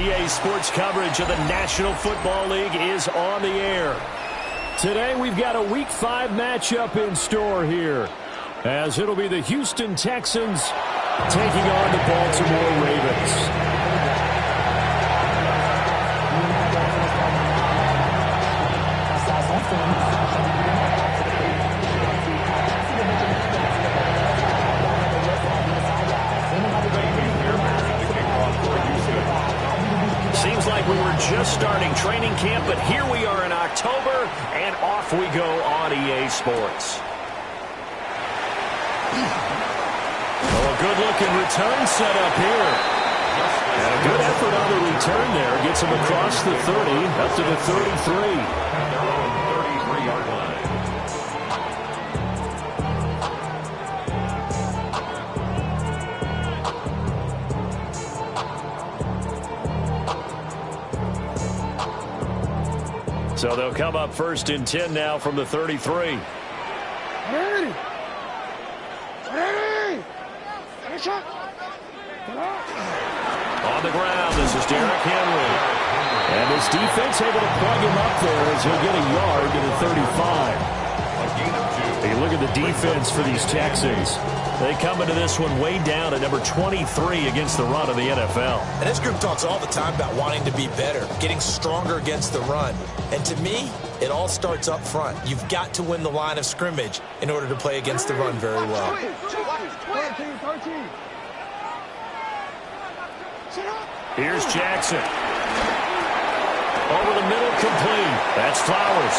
EA Sports coverage of the National Football League is on the air. Today we've got a Week 5 matchup in store here, as it'll be the Houston Texans taking on the Baltimore Ravens. Seems like we were just starting training camp, but here we are in October, and off we go on EA Sports. Oh, a good-looking return set up here. And a good effort on the return there. Gets him across the 30, up to the 33. So they'll come up first and 10 now from the 33. Ready. On the ground, this is Derrick Henry. And this defense able to plug him up there as he'll get a yard to the 35. Hey, look at the defense for these Texans. They come into this one way down at number 23 against the run of the NFL. And this group talks all the time about wanting to be better, getting stronger against the run. And to me, it all starts up front. You've got to win the line of scrimmage in order to play against the run very well. Here's Jackson. Over the middle, complete. That's Flowers.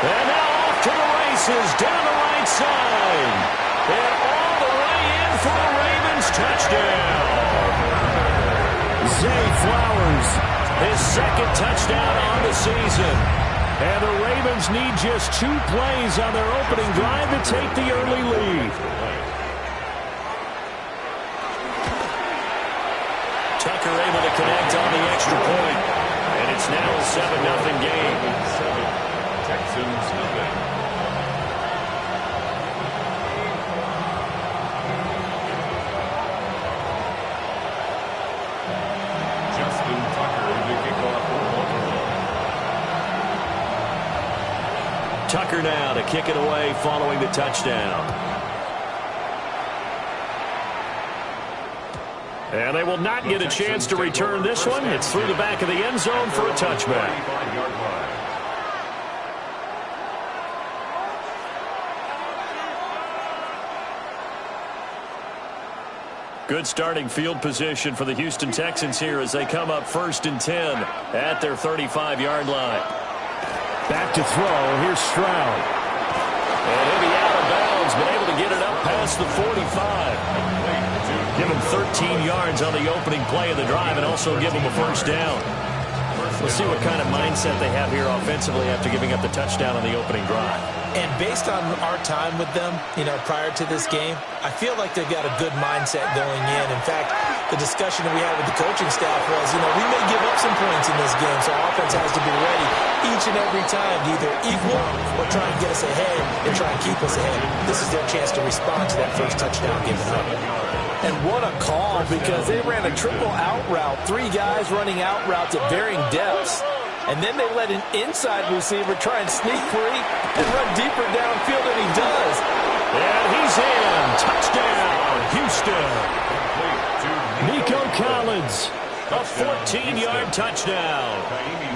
And now off to the races, down the right side. And all the way in for the Ravens touchdown. Zay Flowers, his second touchdown on the season. And the Ravens need just 2 plays on their opening drive to take the early lead. Tucker able to connect on the extra point. And it's now a 7-0 game. Texans nothing. Tucker now to kick it away following the touchdown. And they will not get a chance to return this one. It's through the back of the end zone for a touchback. Good starting field position for the Houston Texans here as they come up first and 10 at their 35-yard line. Back to throw. Here's Stroud. And he'll be out of bounds, but able to get it up past the 45. Give him 13 yards on the opening play of the drive and also give him a first down. We'll see what kind of mindset they have here offensively after giving up the touchdown on the opening drive. And based on our time with them, prior to this game, I feel like they've got a good mindset going in. In fact, the discussion that we had with the coaching staff was, we may give up some points in this game, so our offense has to be ready each and every time to either equal or try and get us ahead and try and keep us ahead. This is their chance to respond to that first touchdown given up. And what a call, because they ran a triple out route, 3 guys running out routes at varying depths. And then they let an inside receiver try and sneak free and run deeper downfield, and he does. And he's in. Touchdown, Houston. Nico Collins, a 14-yard touchdown.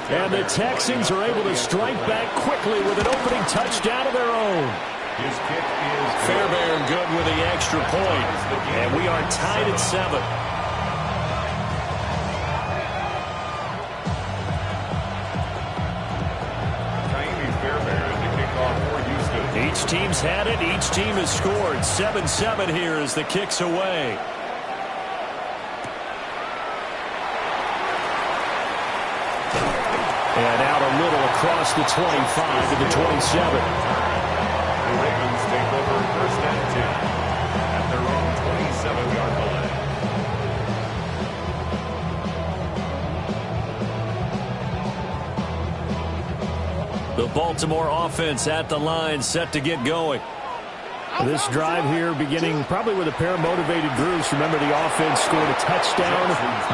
And the Texans are able to strike back quickly with an opening touchdown of their own. Fairbairn good with the extra point. And we are tied at 7. Each team's had it. Each team has scored. 7-7 here as the kick's away. And out a little across the 25 to the 27. The Ravens take over first and 10 at their own 27-yard line. The Baltimore offense at the line, set to get going. This drive here beginning probably with a pair of motivated groups. Remember, the offense scored a touchdown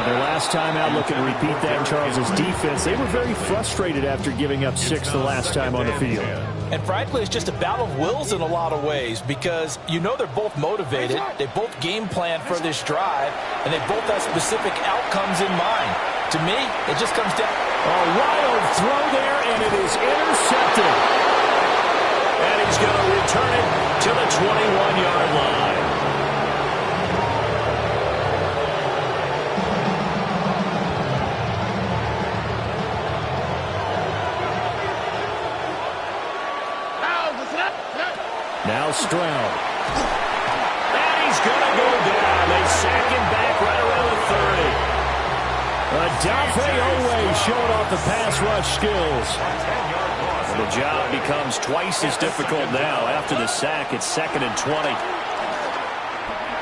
their last time out. Looking to repeat that in Charles's defense. They were very frustrated after giving up 6 the last time on the field. And frankly, it's just a battle of wills in a lot of ways because you know they're both motivated. They both game plan for this drive, and they both have specific outcomes in mind. To me, it just comes down. A wild throw there, and it is intercepted. And he's going to return it to the 21-yard line. Now Stroud. And he's going to go down. They sack him back right around the 30. Adafe Owe showing off the pass rush skills. The job becomes twice as difficult now. After the sack, it's 2nd and 20.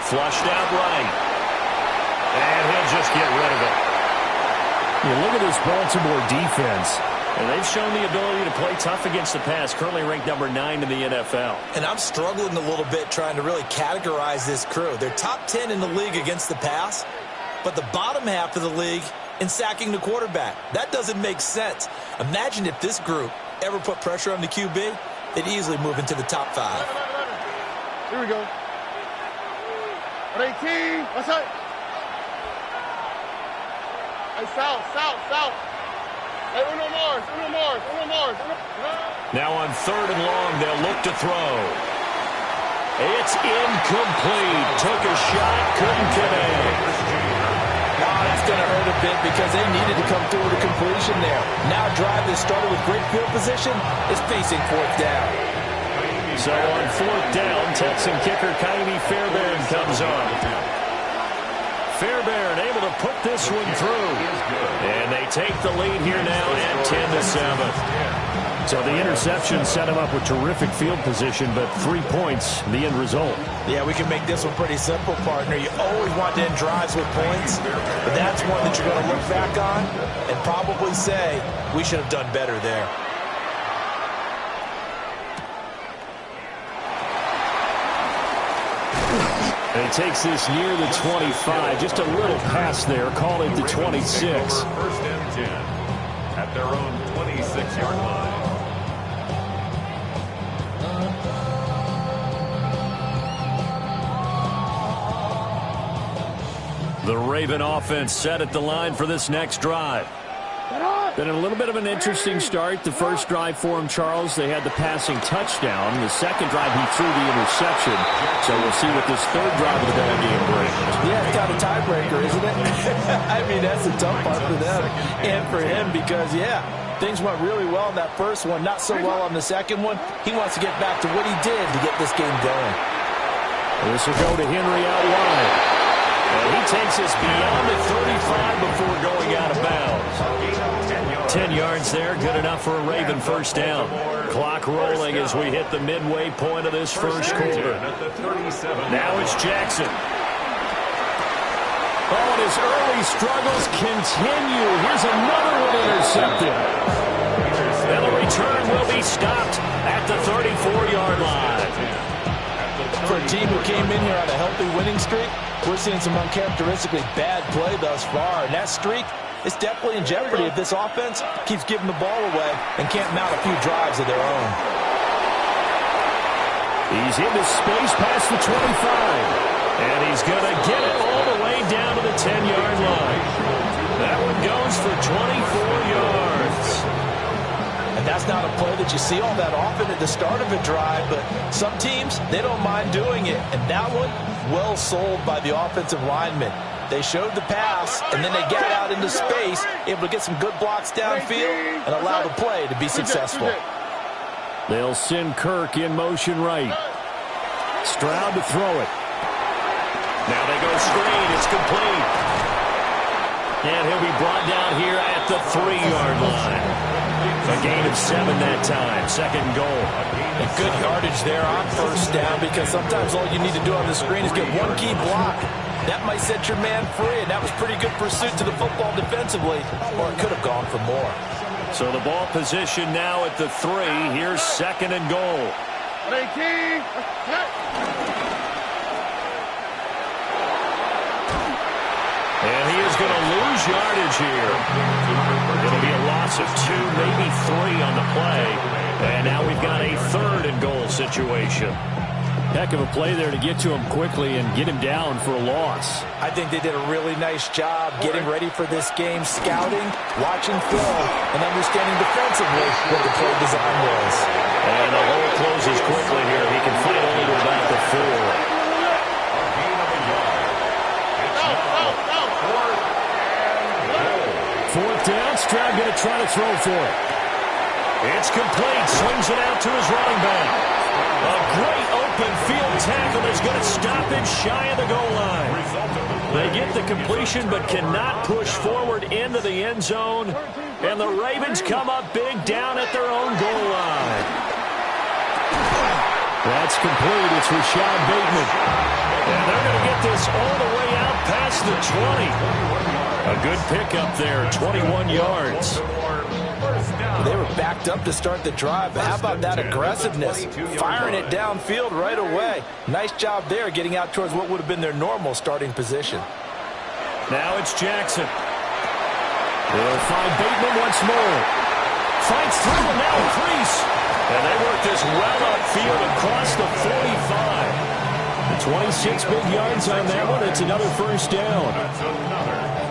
Flushed out right. And he'll just get rid of it. You look at this Baltimore defense. And they've shown the ability to play tough against the pass. Currently ranked number 9 in the NFL. And I'm struggling a little bit trying to really categorize this crew. They're top 10 in the league against the pass, but the bottom half of the league in sacking the quarterback. That doesn't make sense. Imagine if this group ever put pressure on the QB, they'd easily move into the top 5. Here we go. 18. What's up? Hey, south. Hey, uno more. Now on 3rd and long, they'll look to throw. It's incomplete. Took a shot, couldn't connect. Oh, that's going to hurt a bit because they needed to come through with a completion there. Now a drive that started with great field position is facing 4th down. So on 4th down, Texan kicker Kaimi Fairbairn comes on. Fairbairn able to put this one through. And they take the lead here now at 10-7. So the interception set him up with terrific field position, but 3 points, the end result. Yeah, we can make this one pretty simple, partner. You always want to end drives with points, but that's one that you're going to look back on and probably say, we should have done better there. And he takes this near the 25. Just a little pass there. Call it the 26. 1st and 10 at their own 26-yard line. The Raven offense set at the line for this next drive. Been a little bit of an interesting start. The first drive for him, Charles, they had the passing touchdown. The second drive, he threw the interception. So we'll see what this 3rd drive of the ball game brings. Yeah, it's got a tiebreaker, isn't it? I mean, that's the tough part for them and for him because, yeah, things went really well in that first one, not so well on the second one. He wants to get back to what he did to get this game going. This will go to Henry out wide. And he takes us beyond the 35 before going out of bounds. 10 yards there, good enough for a Raven first down. Clock rolling as we hit the midway point of this first quarter. Now it's Jackson. Oh, and his early struggles continue. Here's another one intercepted. And the return will be stopped at the 34-yard line. For a team who came in here on a healthy winning streak, we're seeing some uncharacteristically bad play thus far. And that streak is definitely in jeopardy if this offense keeps giving the ball away and can't mount a few drives of their own. He's into space past the 25. And he's going to get it all the way down to the 10-yard line. That one goes for 24 yards. And that's not a play that you see all that often at the start of a drive, but some teams, they don't mind doing it. And that one, well sold by the offensive lineman. They showed the pass, and then they got out into space, able to get some good blocks downfield and allow the play to be successful. They'll send Kirk in motion right. Stroud to throw it. Now they go screen. It's complete. And he'll be brought down here at the 3-yard line. A gain of 7 that time. 2nd and goal. And good yardage there on first down because sometimes all you need to do on the screen is get one key block. That might set your man free, and that was pretty good pursuit to the football defensively, or it could have gone for more. So the ball position now at the 3. Here's 2nd and goal. 18. And he is going to lose yardage here. It'll be a loss of 2, maybe 3 on the play. And now we've got a 3rd and goal situation. Heck of a play there to get to him quickly and get him down for a loss. I think they did a really nice job getting ready for this game, scouting, watching film, and understanding defensively what the play design was. And the hole closes quickly here. He can fight only to about the 4. Fourth down, Stroud going to try to throw for it. It's complete. Swings it out to his running back. A great open field tackle is going to stop him shy of the goal line. They get the completion but cannot push forward into the end zone. And the Ravens come up big down at their own goal line. That's complete. It's Rashad Bateman. And they're going to get this all the way out past the 20. A good pickup there, 21 yards. They were backed up to start the drive, but how about that aggressiveness? Firing it downfield right away. Nice job there getting out towards what would have been their normal starting position. Now it's Jackson. They'll find Bateman once more. Fights through and now a crease. And they work this well upfield across the 45. 26 big yards on that one. It's another first down.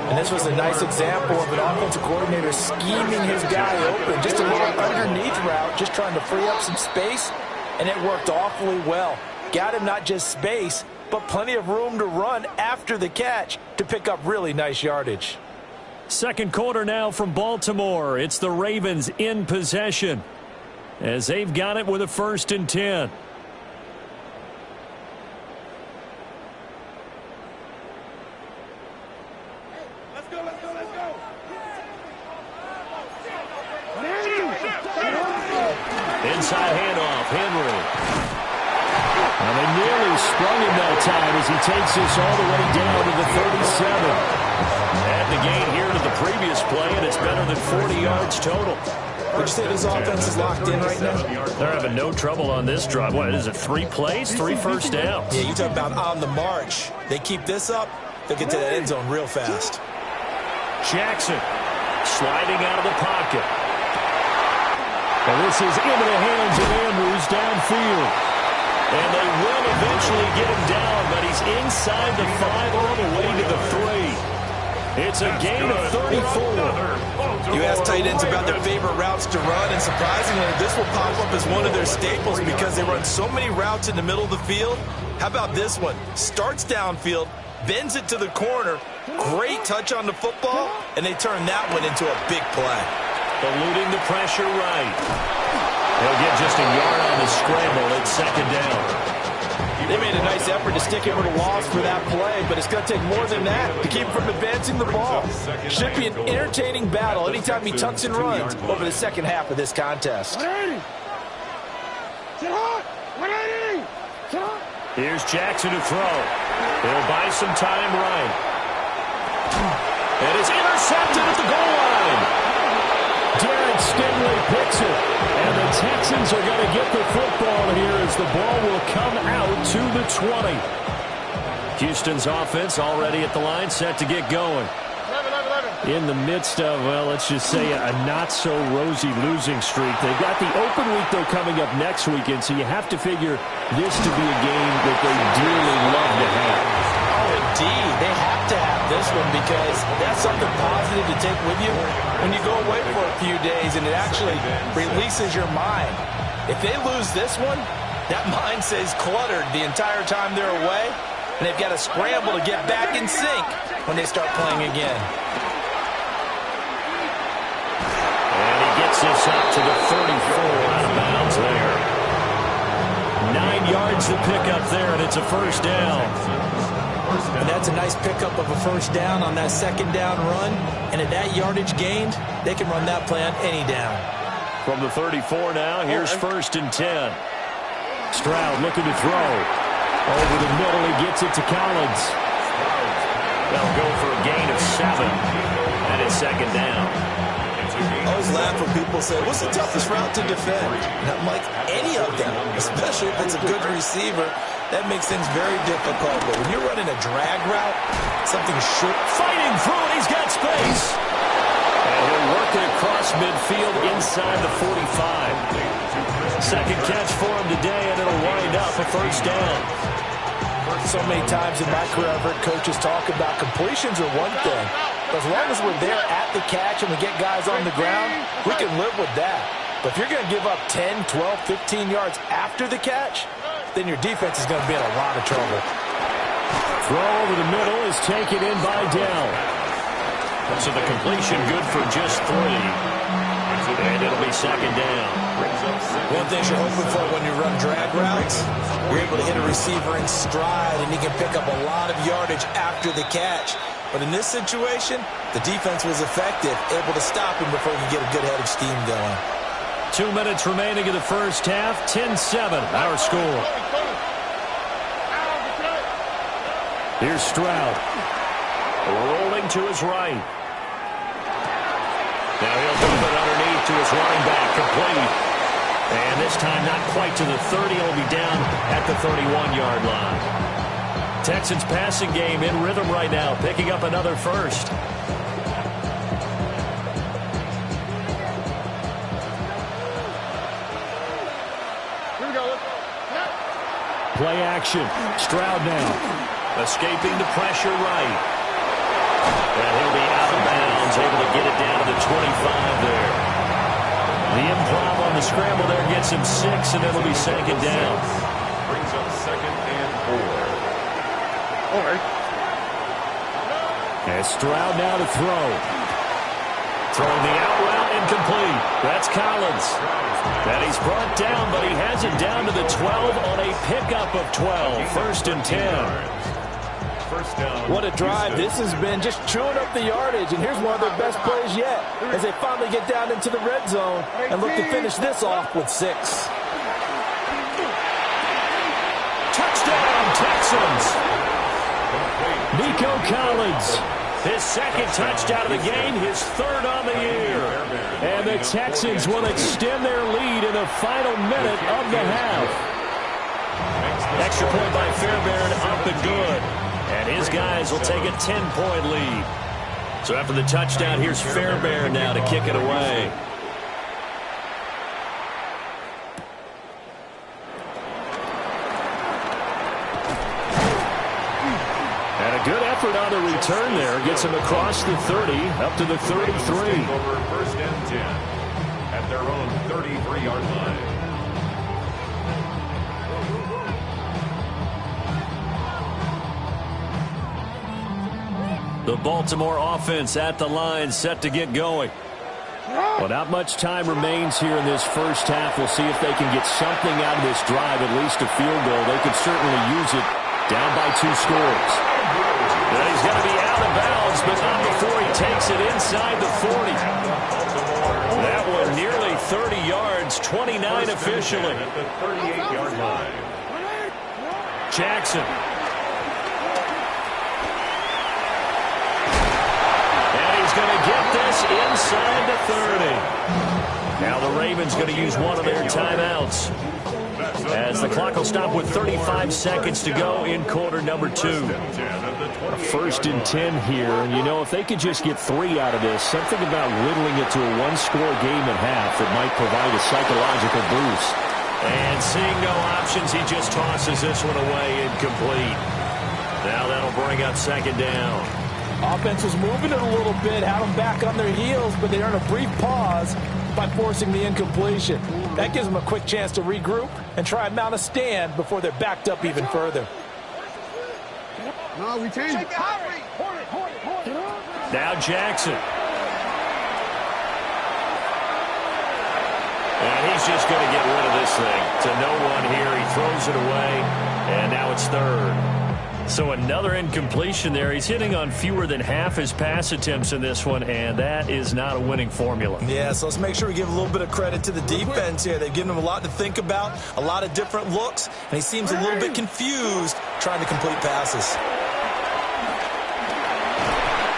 And this was a nice example of an offensive coordinator scheming his guy open. Just a little underneath route, just trying to free up some space, and it worked awfully well. Got him not just space, but plenty of room to run after the catch to pick up really nice yardage. Second quarter now from Baltimore. It's the Ravens in possession as they've got it with a 1st and 10. Inside handoff, Henry. And they nearly sprung him that time as he takes this all the way down to the 37. And the gain here to the previous play, and it's better than 40 yards total. Would you say this offense is locked in right now? They're having no trouble on this drive. What is it, 3 plays, 3 first downs? Yeah, you talk about on the march. They keep this up, they'll get to that end zone real fast. Jackson sliding out of the pocket. And this is into the hands of Andrews downfield. And they will eventually get him down, but he's inside the 5 all the way to the 3. It's a gain of 34. You ask tight ends about their favorite routes to run, and surprisingly, this will pop up as one of their staples because they run so many routes in the middle of the field. How about this one? Starts downfield, bends it to the corner, great touch on the football, and they turn that one into a big play. Eluding the pressure right. They'll get just a yard on the scramble. It's 2nd down. They made a nice effort to stick him with a loss for that play, but it's going to take more than that to keep him from advancing the ball. Should be an entertaining battle anytime he tucks and runs over the second half of this contest. 180. Sit hot. 180. Sit hot. Here's Jackson to throw. He'll buy some time right. And it's intercepted at the goal line. Derek Stingley picks it. And the Texans are going to get the football here as the ball will come out to the 20. Houston's offense already at the line, set to get going. 11. In the midst of, well, let's just say a not-so-rosy losing streak. They've got the open week, though, coming up next weekend, so you have to figure this to be a game that they dearly love to have. Oh, indeed. They have to have this one because that's something positive to take with you when you go away for a few days, and it actually releases your mind. If they lose this one, that mind stays cluttered the entire time they're away, and they've got to scramble to get back in sync when they start playing again. And he gets this up to the 34 out of bounds there. 9 yards to pick up there, and it's a first down. And that's a nice pickup of a first down on that second down run. And at that yardage gained, they can run that play on any down. From the 34 now, here's 1st and 10. Stroud looking to throw. Over the middle, he gets it to Collins. They'll go for a gain of 7. And it's 2nd down. Oh, always laugh when people say, what's the toughest route to defend? And I'm like, any of them, especially if it's a good receiver. That makes things very difficult. But when you're running a drag route, something short. Fighting through it, he's got space. And he'll work it across midfield inside the 45. Second catch for him today, and it'll wind up a first down. So many times in my career, I've heard coaches talk about completions are one thing. But as long as we're there at the catch and we get guys on the ground, we can live with that. But if you're going to give up 10, 12, 15 yards after the catch, then your defense is going to be in a lot of trouble. Throw over the middle is taken in by Dell. So the completion good for just 3. And it'll be second down. One thing you're hoping for when you run drag routes, you're able to hit a receiver in stride, and he can pick up a lot of yardage after the catch. But in this situation, the defense was effective, able to stop him before he could get a good head of steam going. 2 minutes remaining in the first half. 10-7, our score. Here's Stroud. Rolling to his right. Now he'll move it underneath to his running back, complete. And this time not quite to the 30. He'll be down at the 31-yard line. Texans passing game in rhythm right now, picking up another first. Here we go. Play action. Stroud now. Escaping the pressure right. And he'll be out of bounds, able to get it down to the 25 there. The improv on the scramble there gets him 6, and it'll be second down. Brings up 2nd and 4. All right. And Stroud now to throw. Throwing the out route incomplete. That's Collins. And he's brought down, but he has it down to the 12 on a pickup of 12. First and 10. What a drive this has been, just chewing up the yardage. And here's one of their best plays yet as they finally get down into the red zone and look to finish this off with 6. Touchdown, Texans. Nico Collins. His second touchdown of the game, his 3rd on the year. And the Texans will extend their lead in the final minute of the half. Extra point by Fairbairn, up and good. And his guys will take a 10-point lead. So after the touchdown, here's Fairbairn now to kick it away. And a good effort on the return there. Gets him across the 30, up to the 33. Over 1st and 10 at their own 33-yard line. The Baltimore offense at the line, set to get going. Well, not much time remains here in this first half. We'll see if they can get something out of this drive, at least a field goal. They could certainly use it. Down by 2 scores. Now he's going to be out of bounds, but not before he takes it inside the 40. That one nearly 30 yards, 29 officially. At the 38-yard line. Jackson. Going to get this inside the 30. Now the Ravens going to use one of their timeouts as the clock will stop with 35 seconds to go in quarter number 2. A 1st and 10 here, and you know, if they could just get 3 out of this, something about whittling it to a 1-score game at half that might provide a psychological boost. And seeing no options, he just tosses this one away incomplete. Now that'll bring up second down. Offense was moving it a little bit, had them back on their heels, but they earn a brief pause by forcing the incompletion. That gives them a quick chance to regroup and try and mount a stand before they're backed up even further. No, we changed it. Now Jackson. And he's just going to get rid of this thing. To no one here. He throws it away, and now it's 3rd. So another incompletion there. He's hitting on fewer than half his pass attempts in this one, and that is not a winning formula. Yeah, so let's make sure we give a little bit of credit to the defense here. They've given him a lot to think about, a lot of different looks, and he seems a little bit confused trying to complete passes.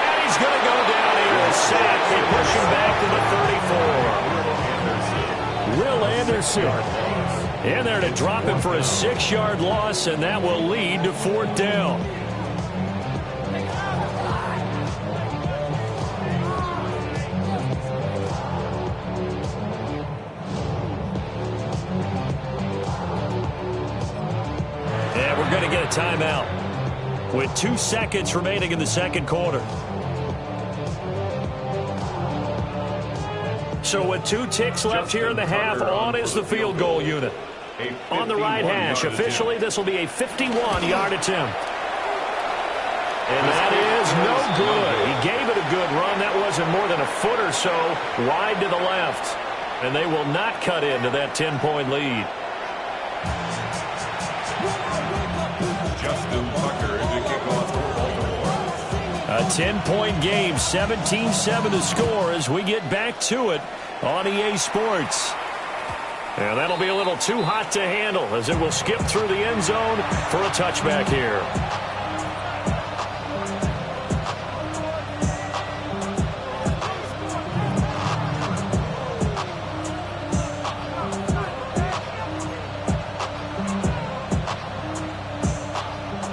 And he's going to go down here sack. They push him back to the 34. Will Anderson in there to drop him for a 6-yard loss, and that will lead to 4th down. And we're going to get a timeout with 2 seconds remaining in the second quarter. So with 2 ticks left here in the half, on is the field goal unit. On the right hash, officially this will be a 51-yard attempt. And that is no good. He gave it a good run. That wasn't more than a foot or so wide to the left. And they will not cut into that 10-point lead. Justin Tucker to kick off for Baltimore. A 10-point game, 17-7 to score as we get back to it on EA Sports. And that'll be a little too hot to handle as it will skip through the end zone for a touchback here.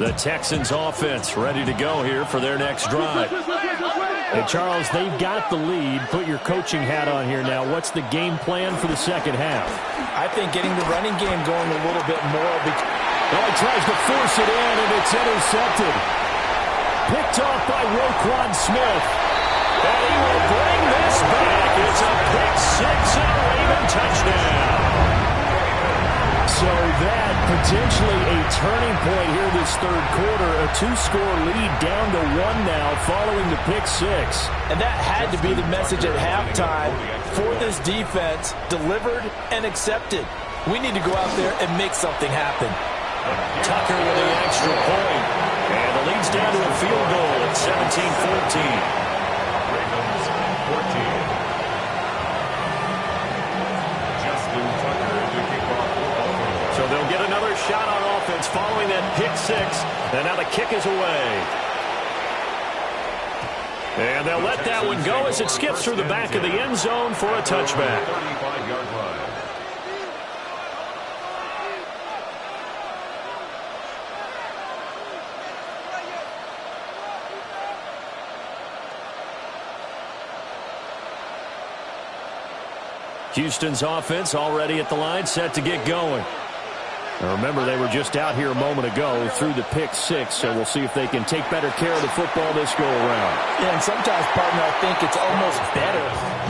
The Texans offense ready to go here for their next drive. Hey, Charles, they've got the lead. Put your coaching hat on here now. What's the game plan for the second half? I think getting the running game going a little bit more. Well, he tries to force it in, and it's intercepted. Picked off by Roquan Smith. And he will bring this back. It's a pick six and a Raven touchdown. So that potentially a turning point here this third quarter. A 2-score lead down to 1 now following the pick six. And that had to be the message at halftime for this defense, delivered and accepted. We need to go out there and make something happen. Tucker with the extra point. And the lead's down to a field goal at 17-14. Ravens 14. Justin Tucker to kick off for Baltimore. So they'll get another shot on offense following that pick six. And now the kick is away. And they'll let that one go as it skips through the back of the end zone for a touchback. 35-yard line. Houston's offense already at the line, set to get going. Now remember, they were just out here a moment ago through the pick six, so we'll see if they can take better care of the football this go-around. Yeah, and sometimes, partner, I think it's almost better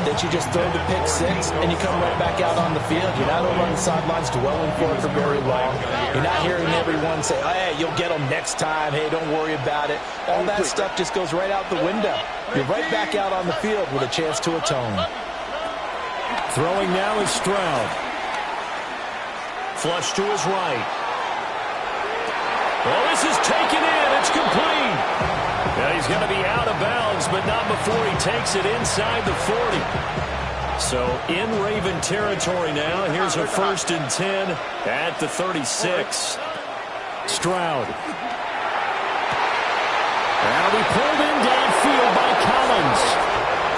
that you just throw the pick six and you come right back out on the field. You're not over on the sidelines dwelling for it for very long. You're not hearing everyone say, hey, you'll get them next time. Hey, don't worry about it. All that stuff just goes right out the window. You're right back out on the field with a chance to atone. Throwing now is Stroud. Flush to his right. Well, this is taken in. It's complete. Now he's going to be out of bounds, but not before he takes it inside the 40. So in Raven territory now. Here's a 1st and 10 at the 36. Stroud. That'll be pulled in downfield by Collins.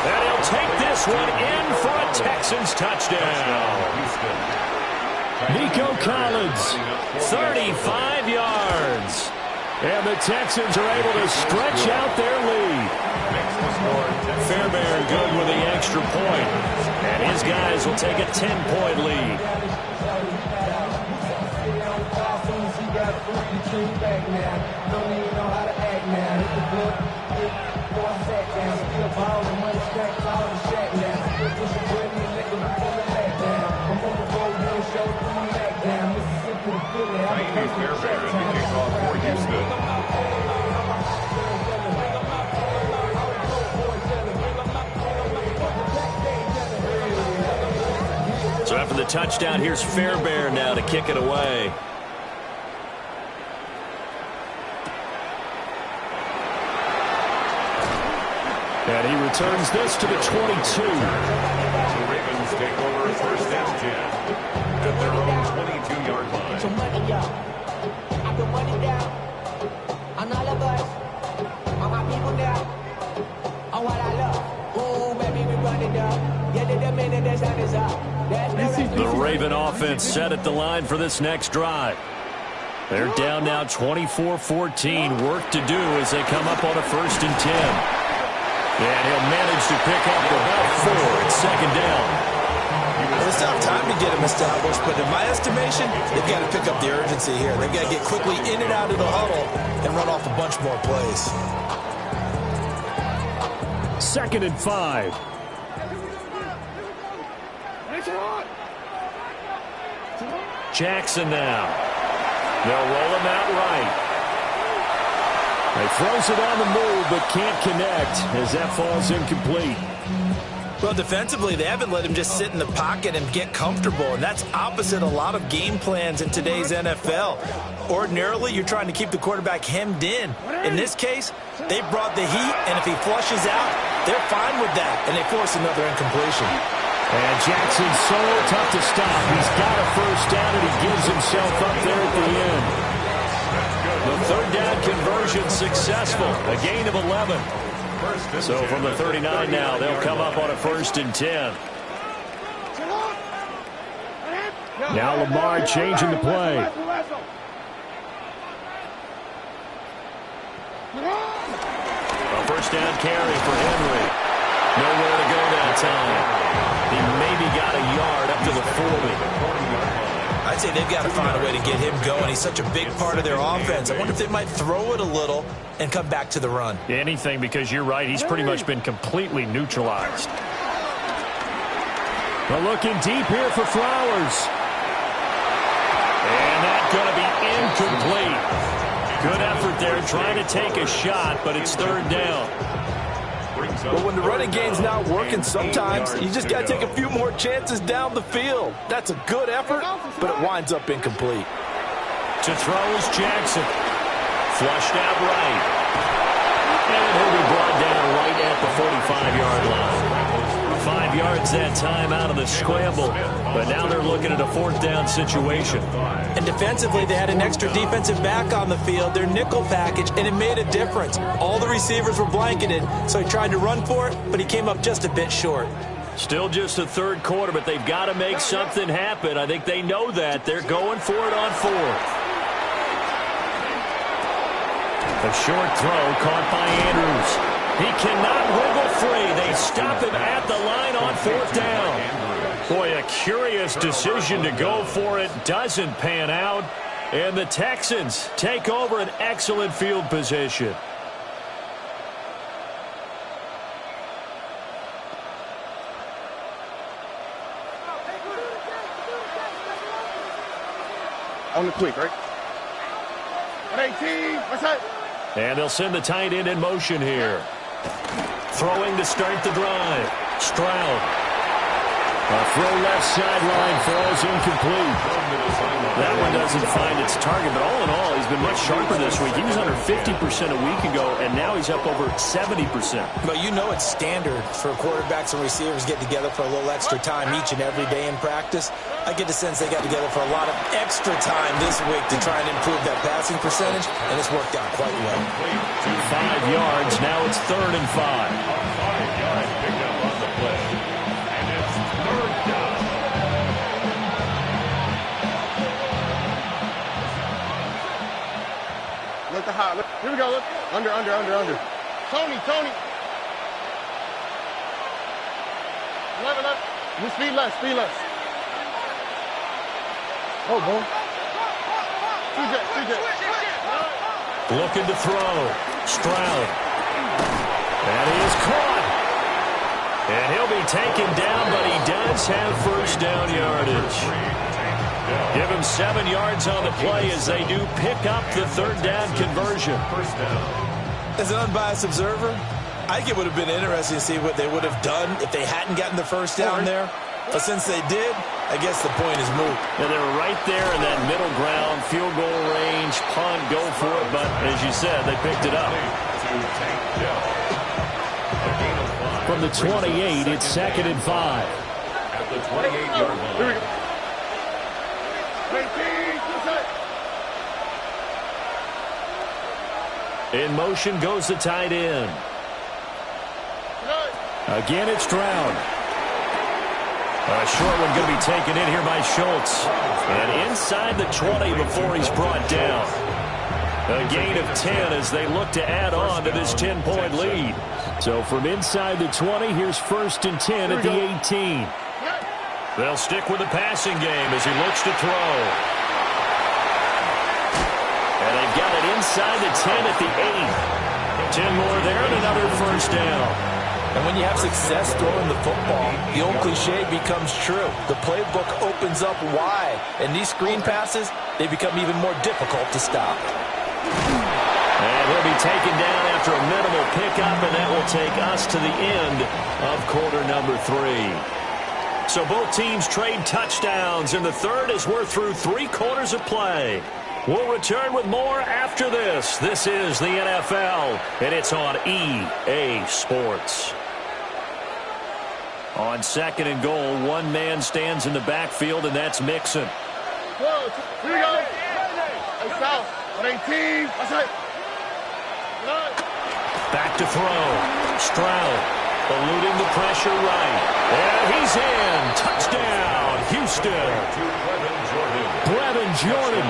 And he'll take this one in for a Texans touchdown. Nico Collins, 35 yards. And the Texans are able to stretch out their lead. Fairbairn good with the extra point. And his guys will take a 10-point lead. Fairbairn to kick off for Houston. So after the touchdown, here's Fairbairn now to kick it away. And he returns this to the 22. The Ravens take over 1st and 10 at their own 22-yard line. Some money, y'all. I put money down on all of us, on my people now, on what I love. Ooh, Raven offense set at the line for this next drive. They're down now 24-14. Work to do as they come up on a 1st and 10. And he'll manage to pick up about 4 at 2nd down. Well, it's not time to get him established, but in my estimation, they've got to pick up the urgency here. They've got to get quickly in and out of the huddle and run off a bunch more plays. 2nd and 5. Jackson now. They'll roll him out right. He throws it on the move, but can't connect as that falls incomplete. Well, defensively, they haven't let him just sit in the pocket and get comfortable, and that's opposite a lot of game plans in today's NFL. Ordinarily, you're trying to keep the quarterback hemmed in. In this case, they brought the heat, and if he flushes out, they're fine with that, and they force another incompletion. And Jackson's so tough to stop. He's got a 1st down, and he gives himself up there at the end. The 3rd down conversion successful, a gain of 11. So from the 39 now, they'll come up on a 1st and 10. Now Lamar changing the play. A 1st down carry for Henry. Nowhere to go that time. He maybe got a yard up to the 40. I'd say they've got to find a way to get him going. He's such a big part of their offense. I wonder if they might throw it a little and come back to the run. Anything, because you're right. He's pretty much been completely neutralized. But looking deep here for Flowers. And that's going to be incomplete. Good effort there trying to take a shot, but it's 3rd down. Well, when the running game's not working, sometimes you just got to take a few more chances down the field. That's a good effort, but it winds up incomplete. To throw is Jackson. Flushed out right. And he'll be brought down right at the 45-yard line. 5 yards that time out of the scramble, but now they're looking at a 4th down situation. And defensively, they had an extra defensive back on the field, their nickel package, and it made a difference. All the receivers were blanketed, so he tried to run for it, but he came up just a bit short. Still just the 3rd quarter, but they've got to make something happen. I think they know that. They're going for it on 4th. A short throw caught by Andrews. He cannot wiggle free. They stop him at the line on 4th down. Boy, a curious decision to go for it. Doesn't pan out. And the Texans take over an excellent field position. On the quick, right? 18, what's that? And they'll send the tight end in motion here. Throwing to start the drive. Stroud. A throw left sideline falls incomplete. That one doesn't find its target, but all in all, he's been much sharper this week. He was under 50% a week ago, and now he's up over 70%. But you know it's standard for quarterbacks and receivers get together for a little extra time each and every day in practice. I get the sense they got together for a lot of extra time this week to try and improve that passing percentage, and it's worked out quite well. 5 yards. Now it's 3rd and 5. 5 yards picked up on the play. And it's 3rd down. Look the high. Look. Here we go. Look. Under. Tony. 11. Speed less. Oh, boy. CJ. Looking to throw. Stroud. And he is caught. And he'll be taken down, but he does have 1st down yardage. Give him 7 yards on the play as they do pick up the 3rd down conversion. 1st down. As an unbiased observer, I think it would have been interesting to see what they would have done if they hadn't gotten the 1st down there. But since they did, I guess the point is moot. And they were right there in that middle ground, field goal range, punt, go for it. But as you said, they picked it up. From the 28, it's 2nd and 5. At the 28-yard line. Here we go. 18, In motion goes the tight end. Again, it's Stroud. A short one going to be taken in here by Schultz. And inside the 20 before he's brought down. A gain of 10 as they look to add on to this 10-point lead. So from inside the 20, here's 1st and 10 at the 18. They'll stick with the passing game as he looks to throw. And they've got it inside the 10 at the 8. 10 more there and another first down. And when you have success throwing the football, the old cliche becomes true. The playbook opens up wide, and these screen passes, they become even more difficult to stop. And he'll be taken down after a minimal pickup, and that will take us to the end of quarter number 3. So both teams trade touchdowns in the third as we're through 3 quarters of play. We'll return with more after this. This is the NFL, and it's on EA Sports. On 2nd and goal, one man stands in the backfield, and that's Mixon. Here we go. Hey, south. 18. That's it. Back to throw. Stroud eluding the pressure right. And he's in. Touchdown, Houston. Brevin Jordan,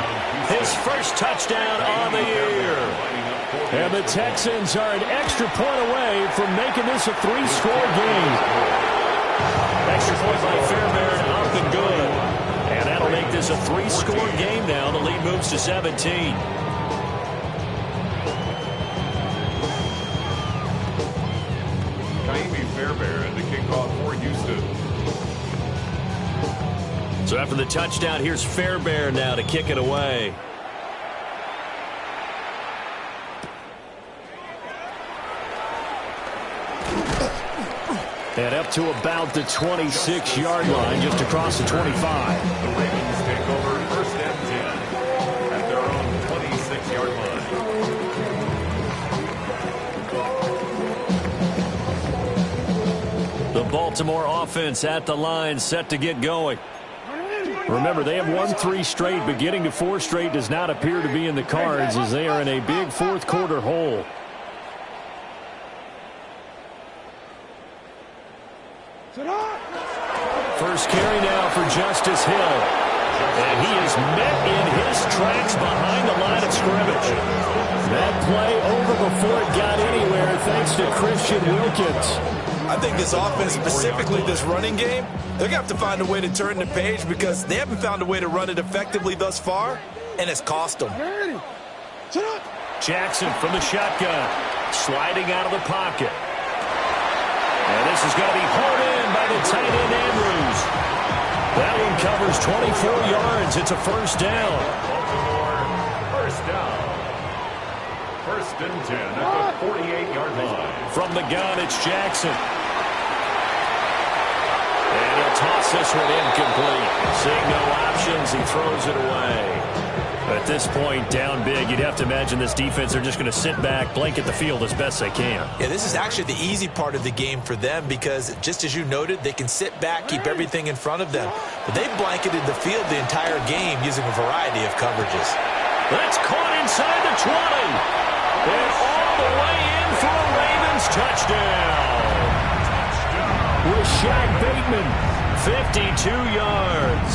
his first touchdown on the year. And the Texans are an extra point away from making this a 3-score game. Extra point by Fairbairn, up and good. And that'll make this a 3-score game now. The lead moves to 17. Fairbairn, the kickoff for Houston. So after the touchdown, here's Fairbairn now to kick it away. And up to about the 26-yard line, just across the 25. The Ravens take over 1st and 10 at their own 26-yard line. The Baltimore offense at the line, set to get going. Remember, they have won 3 straight, but getting to 4 straight does not appear to be in the cards as they are in a big 4th quarter hole. First carry now for Justice Hill. And he is met in his tracks behind the line of scrimmage. That play over before it got anywhere thanks to Christian Wilkins. I think this offense, specifically this running game, they're going to have to find a way to turn the page because they haven't found a way to run it effectively thus far, and it's cost them. Jackson from the shotgun, sliding out of the pocket. And this is going to be hauled in by the tight end Andrews. That one covers 24 yards. It's a first down. Baltimore, first down. 1st and 10 at the 48-yard line. From the gun, it's Jackson. And he'll toss this one incomplete. Seeing no options, he throws it away. At this point, down big, you'd have to imagine this defense, they're just going to sit back, blanket the field as best they can. Yeah, this is actually the easy part of the game for them because, just as you noted, they can sit back, keep everything in front of them. But they've blanketed the field the entire game using a variety of coverages. That's caught inside the 20. And all the way in for a Ravens touchdown. Rashad Bateman, 52 yards.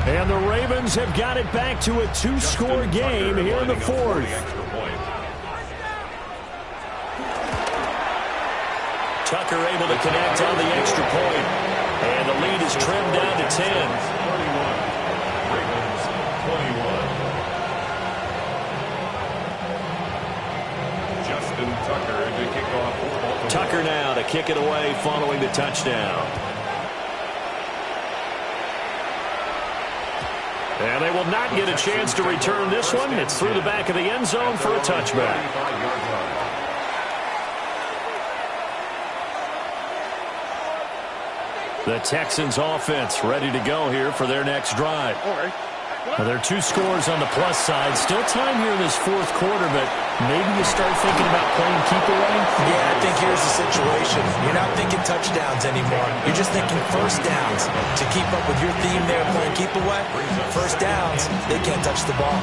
and the Ravens have got it back to a 2-score game here in the 4th. Tucker able to connect on the extra point, and the lead is trimmed down to 10. 31. Ravens 21. Justin Tucker to kick off for Baltimore. Tucker now to kick it away following the touchdown. And they will not get a chance to return this one. It's through the back of the end zone for a touchback. The Texans offense ready to go here for their next drive. Well, there are 2 scores on the plus side. Still time here in this 4th quarter, but maybe you start thinking about playing keep away? Yeah, I think here's the situation. You're not thinking touchdowns anymore. You're just thinking first downs. To keep up with your theme there, playing keep away, first downs, they can't touch the ball.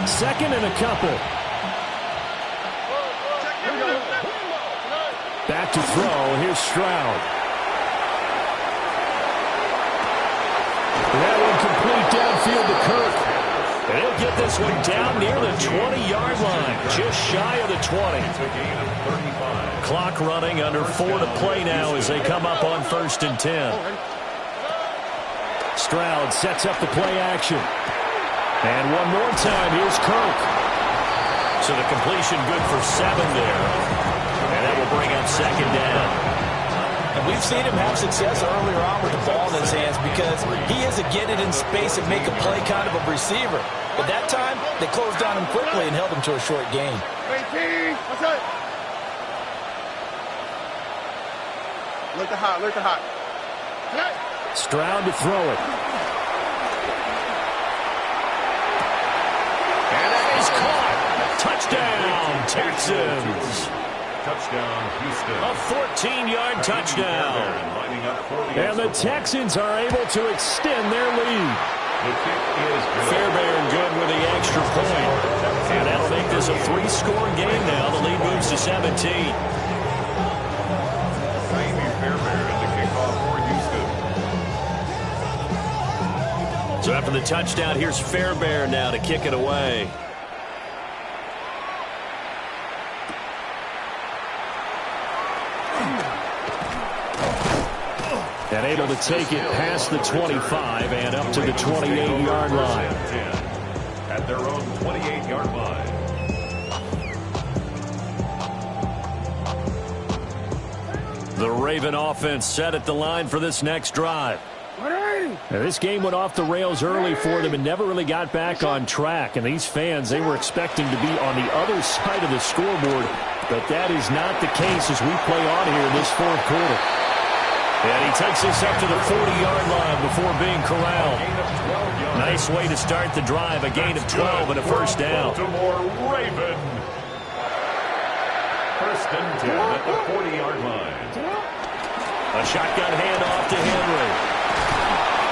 2nd and a couple. Back back to throw. Here's Stroud. That one complete downfield to Kirk. And he'll get this one down near the 20-yard line, just shy of the 20. Clock running, under 4 to play now as they come up on 1st and 10. Stroud sets up the play action. And one more time, here's Kirk. So the completion good for 7 there. And that will bring up 2nd down. And we've seen him have success earlier on with the ball in his hands because he is a get it in space and make a play kind of a receiver. But that time, they closed down him quickly and held him to a short gain. 18, what's up? Look at hot, look at hot. Stroud to throw it. And that is caught. Touchdown, Texans. Touchdown, Houston. A 14-yard touchdown. And the Texans are able to extend their lead. The kick is good. Fairbairn good with the extra point. And that'll make this a 3-score game now. The lead moves to 17. Fairbairn, the kickoff for Houston. So after the touchdown, here's Fairbairn now to kick it away. And able to take it past the 25 and up to the 28-yard line. At their own 28-yard line. The Raven offense set at the line for this next drive. Now, this game went off the rails early for them and never really got back on track. And these fans, they were expecting to be on the other side of the scoreboard. But that is not the case as we play on here in this 4th quarter. And he takes this up to the 40-yard line before being corralled. Nice way to start the drive, a gain of 12 and a 1st down. Baltimore Raven. 1st and 10 at the 40-yard line. A shotgun handoff to Henry.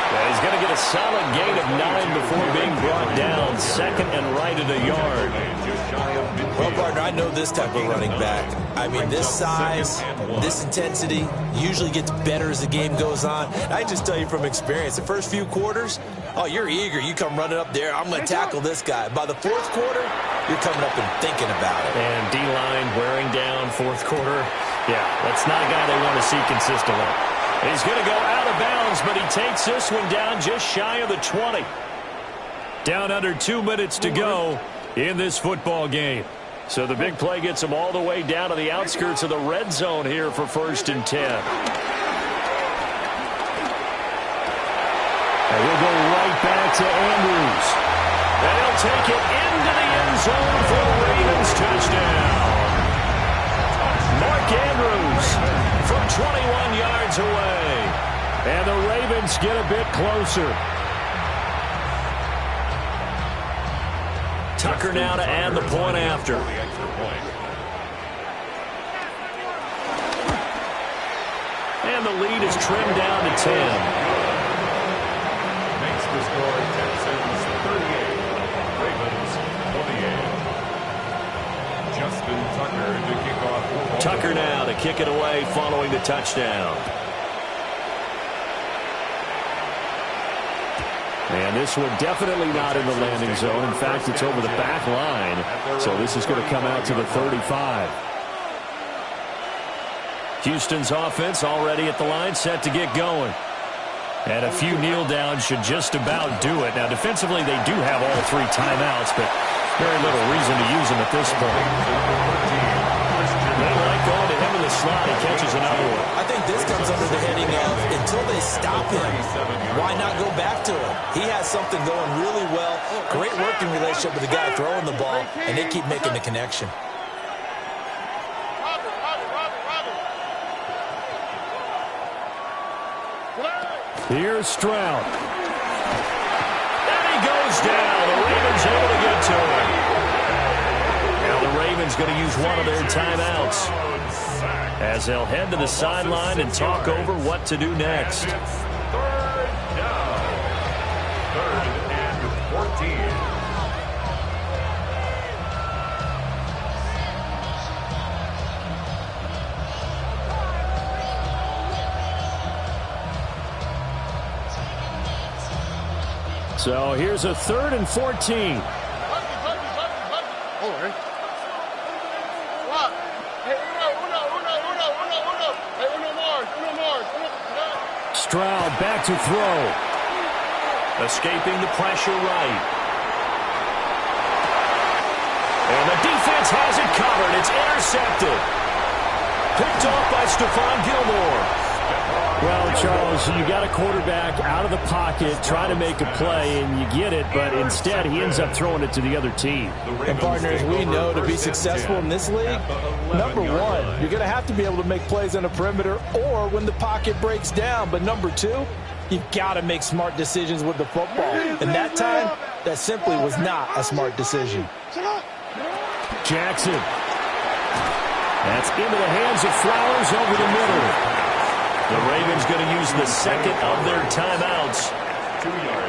Yeah, he's going to get a solid gain of 9 before being brought down. 2nd and right at a yard. Well, partner, I know this type of running back. I mean, this size, this intensity usually gets better as the game goes on. I just tell you from experience, the first few quarters, oh, you're eager. You come running up there. I'm going to tackle this guy. By the 4th quarter, you're coming up and thinking about it. And D-line wearing down 4th quarter. Yeah, that's not a guy they want to see consistently. He's going to go out of bounds, but he takes this one down just shy of the 20. Down under 2 minutes to go in this football game. So the big play gets him all the way down to the outskirts of the red zone here for 1st and 10. And we'll go right back to Andrews. And he'll take it into the end zone for the Ravens touchdown. Mark Andrews from 21 yards away. And the Ravens get a bit closer. Tucker now to add the point after. And the lead is trimmed down to 10. Makes the score Texans 38, Ravens 28. Justin Tucker to kick off. Tucker now to kick it away following the touchdown. And this one definitely not in the landing zone. In fact, it's over the back line. So this is going to come out to the 35. Houston's offense already at the line, set to get going. And a few kneel downs should just about do it. Now, defensively, they do have all 3 timeouts, but very little reason to use them at this point. They like going to him in the slot. He catches another one. I think this comes under the heading of until they stop him, why not go back to him? He has something going really well. Great working relationship with the guy throwing the ball, and they keep making the connection. Here's Stroud. And he goes down. The Ravens able to get to him. Now the Ravens going to use one of their timeouts as they'll head to the sideline and talk over what to do next. 3rd down. 3rd and 14. So here's a 3rd and 14. All right. What? Hey, uno more. Stroud back to throw. Escaping the pressure right. And the defense has it covered. It's intercepted. Picked off by Stephon Gilmore. Well, Charles, you got a quarterback out of the pocket trying to make a play, and you get it, but instead he ends up throwing it to the other team. And partners, we know to be successful in this league, number one, you're going to have to be able to make plays on the perimeter or when the pocket breaks down. But number two, you've got to make smart decisions with the football. And that time, that simply was not a smart decision. Jackson. That's into the hands of Flowers over the middle. The Ravens going to use the second of their timeouts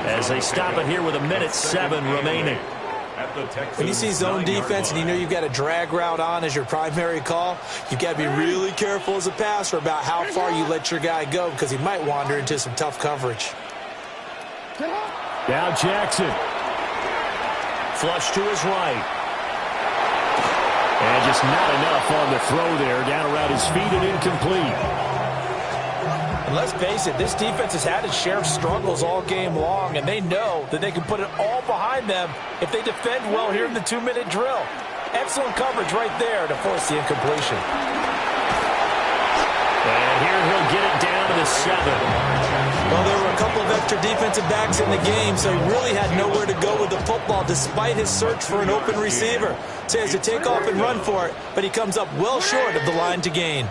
as they stop it here with 1:07 remaining. When you see zone defense and you know you've got a drag route on as your primary call, you've got to be really careful as a passer about how far you let your guy go because he might wander into some tough coverage. Now Jackson. Flush to his right. And just not enough on the throw there. Down around his feet and incomplete. And let's face it, this defense has had its share of struggles all game long, and they know that they can put it all behind them if they defend well here in the 2-minute drill. Excellent coverage right there to force the incompletion. And here he'll get it down to the 7. Well, there were a couple of extra defensive backs in the game, so he really had nowhere to go with the football despite his search for an open receiver. So he has to take off and run for it, but he comes up well short of the line to gain.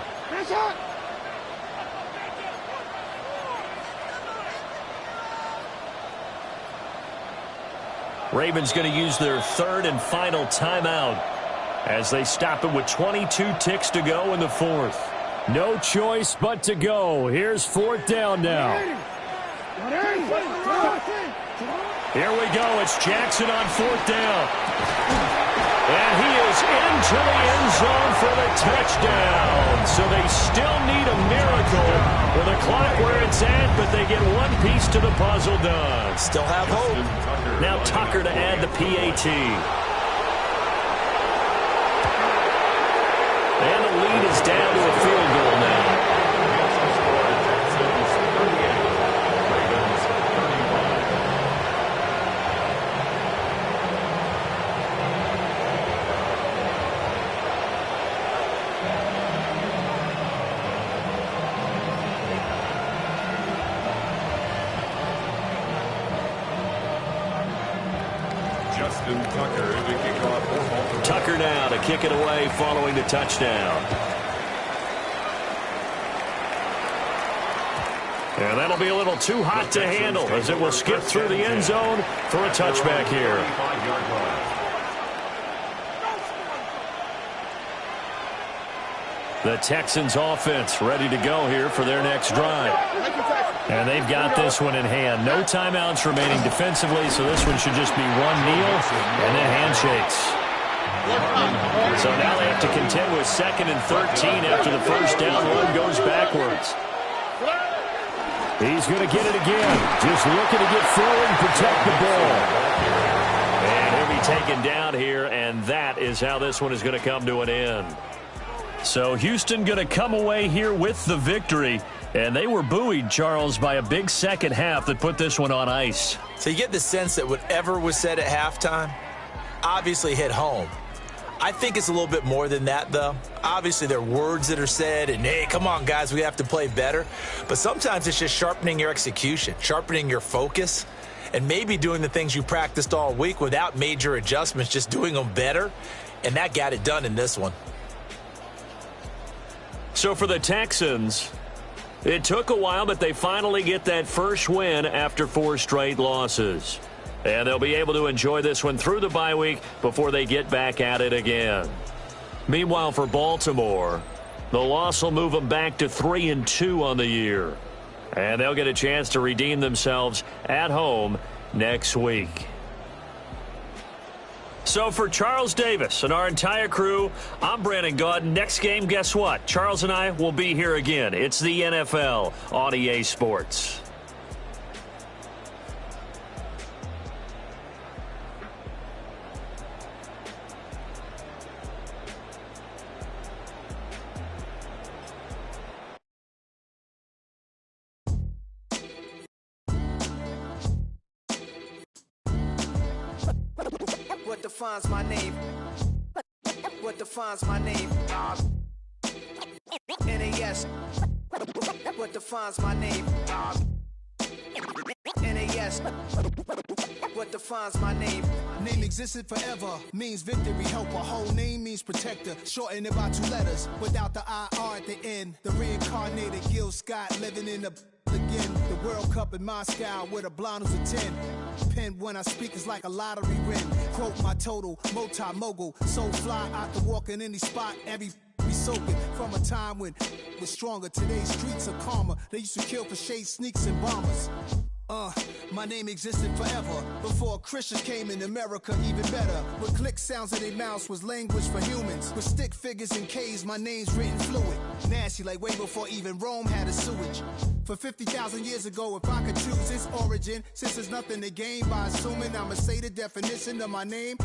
Ravens going to use their 3rd and final timeout as they stop it with 22 ticks to go in the 4th. No choice but to go. Here's 4th down now. Here we go. It's Jackson on 4th down. And he is into the end zone for the touchdown. So they still need a miracle with the clock where it's at, but they get one piece to the puzzle done. Still have hope. Now Tucker to add the PAT. And the lead is down to a field goal now. Tucker now to kick it away following the touchdown. And that'll be a little too hot to handle as it will skip through the end zone for a touchback here. The Texans offense ready to go here for their next drive. And they've got this one in hand. No timeouts remaining defensively, so this one should just be one kneel and then handshakes. So now they have to contend with 2nd and 13 after the first down run goes backwards. He's going to get it again. Just looking to get forward and protect the ball. And he'll be taken down here, and that is how this one is going to come to an end. So Houston going to come away here with the victory. And they were buoyed, Charles, by a big second half that put this one on ice. So you get the sense that whatever was said at halftime obviously hit home. I think it's a little bit more than that, though. Obviously, there are words that are said, and, hey, come on, guys, we have to play better. But sometimes it's just sharpening your execution, sharpening your focus, and maybe doing the things you practiced all week without major adjustments, just doing them better. And that got it done in this one. So for the Texans, it took a while, but they finally get that first win after 4 straight losses. And they'll be able to enjoy this one through the bye week before they get back at it again. Meanwhile, for Baltimore, the loss will move them back to 3-2 on the year. And they'll get a chance to redeem themselves at home next week. So for Charles Davis and our entire crew, I'm Brandon Gaudin. Next game, guess what? Charles and I will be here again. It's the NFL on EA Sports. What defines my name? What defines my name? NAS. What defines my name? NAS. What defines my name? Name existed forever, means victory, helper. Whole name means protector, shortened it by 2 letters, without the IR at the end. The reincarnated Gil Scott living in the again. The World Cup in Moscow with a blonde who's a 10. Pen when I speak is like a lottery win. Quote my total, multi-mogul, so fly out to walk in any spot, every be soaking from a time when was stronger. Today's streets are calmer. They used to kill for shade sneaks and bombers. My name existed forever before Christians came in America, even better. With click sounds in their mouths was language for humans. With stick figures and K's, my name's written fluid. Nasty like way before even Rome had a sewage. For 50,000 years ago, if I could choose its origin, since there's nothing to gain by assuming I'ma say the definition of my name.